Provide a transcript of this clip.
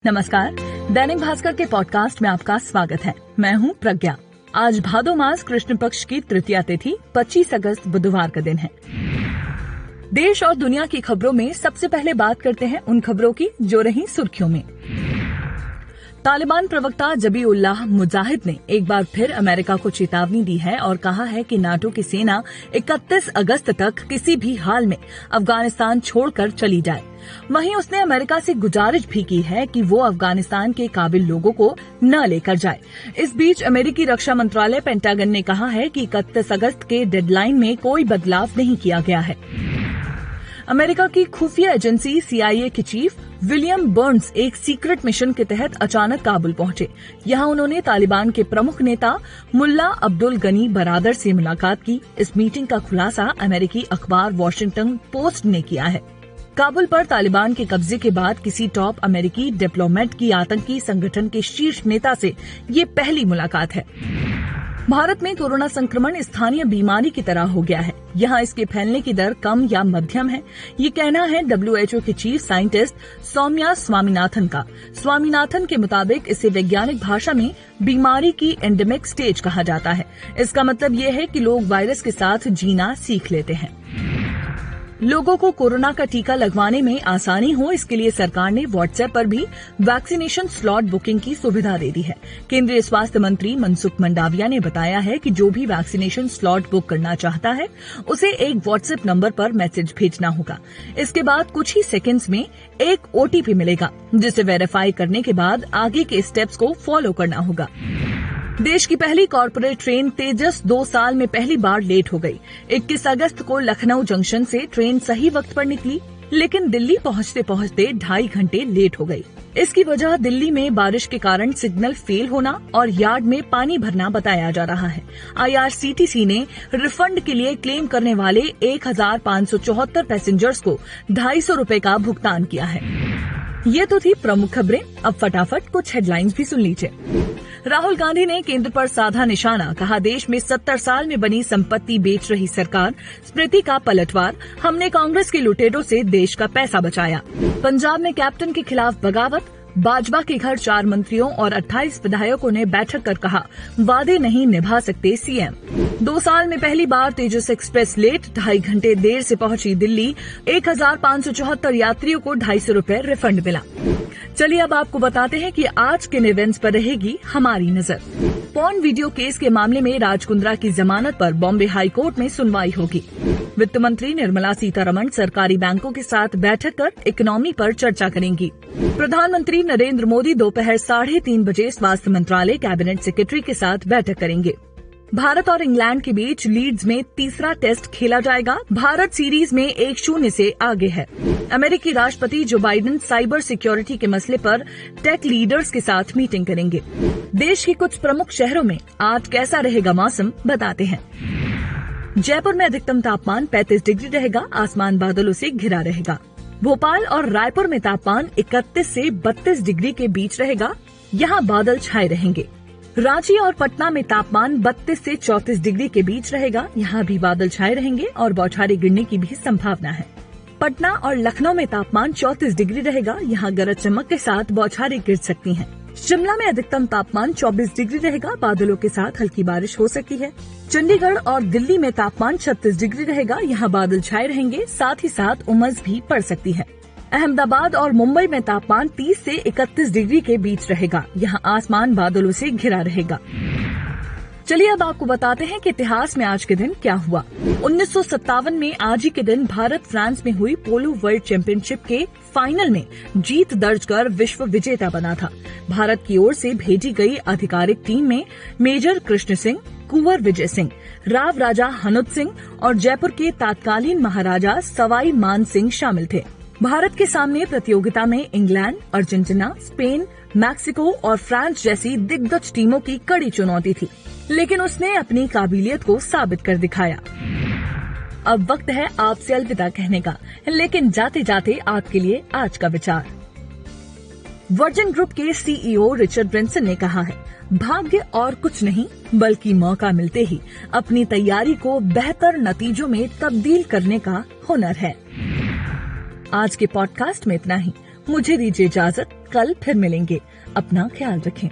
नमस्कार। दैनिक भास्कर के पॉडकास्ट में आपका स्वागत है। मैं हूं प्रज्ञा। आज भादो मास कृष्ण पक्ष की तृतीया तिथि 25 अगस्त बुधवार का दिन है। देश और दुनिया की खबरों में सबसे पहले बात करते हैं उन खबरों की जो रही सुर्खियों में। तालिबान प्रवक्ता जबीउल्लाह मुजाहिद ने एक बार फिर अमेरिका को चेतावनी दी है और कहा है कि नाटो की सेना 31 अगस्त तक किसी भी हाल में अफगानिस्तान छोड़कर चली जाए। वहीं उसने अमेरिका से गुजारिश भी की है कि वो अफगानिस्तान के काबिल लोगों को न लेकर जाए। इस बीच अमेरिकी रक्षा मंत्रालय पेंटागन ने कहा है कि 31 अगस्त के डेडलाइन में कोई बदलाव नहीं किया गया है। अमेरिका की खुफिया एजेंसी CIA के चीफ विलियम बर्न्स एक सीक्रेट मिशन के तहत अचानक काबुल पहुंचे। यहां उन्होंने तालिबान के प्रमुख नेता मुल्ला अब्दुल गनी बरादर से मुलाकात की। इस मीटिंग का खुलासा अमेरिकी अखबार वॉशिंगटन पोस्ट ने किया है। काबुल पर तालिबान के कब्जे के बाद किसी टॉप अमेरिकी डिप्लोमेट की आतंकी संगठन के शीर्ष नेता से ये पहली मुलाकात है। भारत में कोरोना संक्रमण स्थानीय बीमारी की तरह हो गया है। यहाँ इसके फैलने की दर कम या मध्यम है, ये कहना है WHO के चीफ साइंटिस्ट सौम्या स्वामीनाथन का। स्वामीनाथन के मुताबिक इसे वैज्ञानिक भाषा में बीमारी की एंडेमिक स्टेज कहा जाता है। इसका मतलब ये है कि लोग वायरस के साथ जीना सीख लेते हैं। लोगों को कोरोना का टीका लगवाने में आसानी हो, इसके लिए सरकार ने व्हाट्सएप पर भी वैक्सीनेशन स्लॉट बुकिंग की सुविधा दे दी है। केंद्रीय स्वास्थ्य मंत्री मनसुख मंडाविया ने बताया है कि जो भी वैक्सीनेशन स्लॉट बुक करना चाहता है उसे एक व्हाट्सएप नंबर पर मैसेज भेजना होगा। इसके बाद कुछ ही सेकंड्स में एक OTP मिलेगा, जिसे वेरीफाई करने के बाद आगे के स्टेप्स को फॉलो करना होगा। देश की पहली कॉर्पोरेट ट्रेन तेजस 2 साल में पहली बार लेट हो गई। 21 अगस्त को लखनऊ जंक्शन से ट्रेन सही वक्त पर निकली, लेकिन दिल्ली पहुंचते पहुंचते 2.5 घंटे लेट हो गई। इसकी वजह दिल्ली में बारिश के कारण सिग्नल फेल होना और यार्ड में पानी भरना बताया जा रहा है। IRCTC ने रिफंड के लिए क्लेम करने वाले 1574 पैसेंजर्स को 250 रूपये का भुगतान किया है। ये तो थी प्रमुख खबरें। अब फटाफट कुछ हेडलाइंस भी सुन लीजिए। राहुल गांधी ने केंद्र पर साधा निशाना, कहा देश में 70 साल में बनी संपत्ति बेच रही सरकार, स्मृति का पलटवार, हमने कांग्रेस के लुटेरों से देश का पैसा बचाया। पंजाब में कैप्टन के खिलाफ बगावत, बाजवा के घर 4 मंत्रियों और 28 विधायकों ने बैठक कर कहा वादे नहीं निभा सकते CM। 2 साल में पहली बार तेजस एक्सप्रेस लेट, 2.5 घंटे देर से पहुंची दिल्ली। 1574 यात्रियों को 250 रूपये रिफंड मिला। चलिए अब आपको बताते हैं कि आज किन इवेंट्स पर रहेगी हमारी नजर। पॉर्न वीडियो केस के मामले में राज कुंद्रा की जमानत पर बॉम्बे हाई कोर्ट में सुनवाई होगी। वित्त मंत्री निर्मला सीतारमण सरकारी बैंकों के साथ बैठक कर इकोनॉमी पर चर्चा करेंगी। प्रधानमंत्री नरेंद्र मोदी दोपहर 3:30 बजे स्वास्थ्य मंत्रालय कैबिनेट सेक्रेटरी के साथ बैठक करेंगे। भारत और इंग्लैंड के बीच लीड्स में तीसरा टेस्ट खेला जाएगा। भारत सीरीज में 1-0 से आगे है। अमेरिकी राष्ट्रपति जो बाइडेन साइबर सिक्योरिटी के मसले पर टेक लीडर्स के साथ मीटिंग करेंगे। देश के कुछ प्रमुख शहरों में आज कैसा रहेगा मौसम, बताते हैं। जयपुर में अधिकतम तापमान 35 डिग्री रहेगा, आसमान बादलों से घिरा रहेगा। भोपाल और रायपुर में तापमान 31 से 32 डिग्री के बीच रहेगा, यहाँ बादल छाए रहेंगे। रांची और पटना में तापमान 32 से 34 डिग्री के बीच रहेगा, यहाँ भी बादल छाए रहेंगे और बौछारें गिरने की भी संभावना है। पटना और लखनऊ में तापमान 34 डिग्री रहेगा, यहाँ गरज चमक के साथ बौछारें गिर सकती हैं। शिमला में अधिकतम तापमान 24 डिग्री रहेगा, बादलों के साथ हल्की बारिश हो सकती है। चंडीगढ़ और दिल्ली में तापमान 36 डिग्री रहेगा, यहाँ बादल छाए रहेंगे, साथ ही साथ उमस भी पड़ सकती है। अहमदाबाद और मुंबई में तापमान 30 से 31 डिग्री के बीच रहेगा, यहाँ आसमान बादलों से घिरा रहेगा। चलिए अब आपको बताते हैं कि इतिहास में आज के दिन क्या हुआ। 1957 में आज ही के दिन भारत फ्रांस में हुई पोलो वर्ल्ड चैंपियनशिप के फाइनल में जीत दर्ज कर विश्व विजेता बना था। भारत की ओर से भेजी गई आधिकारिक टीम में मेजर कृष्ण सिंह, कुंवर विजय सिंह, राव राजा हनुत सिंह और जयपुर के तत्कालीन महाराजा सवाई मान सिंह शामिल थे। भारत के सामने प्रतियोगिता में इंग्लैंड, अर्जेंटीना, स्पेन, मैक्सिको और फ्रांस जैसी दिग्गज टीमों की कड़ी चुनौती थी, लेकिन उसने अपनी काबिलियत को साबित कर दिखाया। अब वक्त है आपसे अलविदा कहने का, लेकिन जाते जाते आपके लिए आज का विचार। वर्जिन ग्रुप के CEO रिचर्ड ब्रेंसन ने कहा है, भाग्य और कुछ नहीं बल्कि मौका मिलते ही अपनी तैयारी को बेहतर नतीजों में तब्दील करने का हुनर है। आज के पॉडकास्ट में इतना ही। मुझे दीजिए इजाजत, कल फिर मिलेंगे। अपना ख्याल रखें।